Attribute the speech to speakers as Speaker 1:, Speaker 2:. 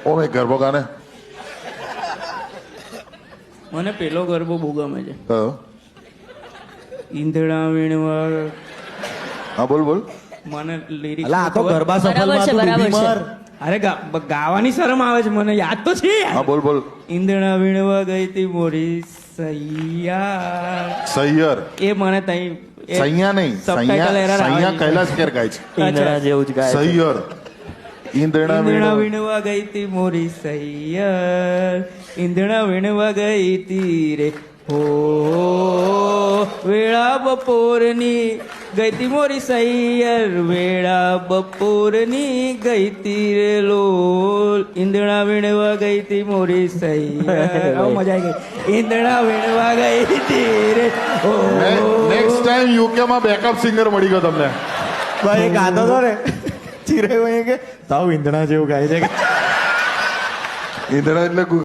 Speaker 1: ઓ ભાઈ ગરબો ગાને
Speaker 2: મને પેલો ગરબો બહુ ગમે છે.
Speaker 1: કયો?
Speaker 2: ઈંધણા વીણવા.
Speaker 1: હા બોલ બોલ.
Speaker 2: મને લિરિક્સ
Speaker 3: અલા આ તો ગરબા સફળમાં
Speaker 4: બરાબર છે,
Speaker 3: તું
Speaker 4: બરાબર
Speaker 3: ડૂબી
Speaker 4: છે.
Speaker 3: મર.
Speaker 2: અરે ગાવાની શરમ આવે છે મને, યાદ તો છે યાર.
Speaker 1: હા બોલ બોલ.
Speaker 2: ઈંધણા વીણવા ગઈ તી મોરી સૈયા.
Speaker 1: સૈયર
Speaker 2: એ મને તઈ
Speaker 1: સૈયા નહીં,
Speaker 2: subtitle error આવે
Speaker 1: સૈયા
Speaker 2: છે.
Speaker 1: કૈલાસ ખેર ગાય છે.
Speaker 3: ઈંદડા જેવું જ ગાય છે.
Speaker 1: સૈયર ઈંધણા
Speaker 2: ઈંધણા
Speaker 1: વીણવા.
Speaker 2: વીણવા ગઈ તી મોરી સૈયર, ઈંધણા વીણવા ગઈ તી રે હો, વેળા બપોરની ગઈ તી મોરી સૈયર, વેળા બપોરની ગઈ તી રે લોલ, ઈંધણા વીણવા ગઈ તી મોરી સૈયર. આવો મજા આવી ગઈ. ઈંધણા વીણવા ગઈ તી રે હો.
Speaker 1: નેક્સ્ટ ટાઈમ યુકે માં બેકઅપ સિંગર મળી ગયો તમને.
Speaker 3: ભાઈ એ ગાતો હતો ને ચીરે કે તાવ ઈંદણા જેવું ગાય છે.
Speaker 1: ઈંધણા એટલે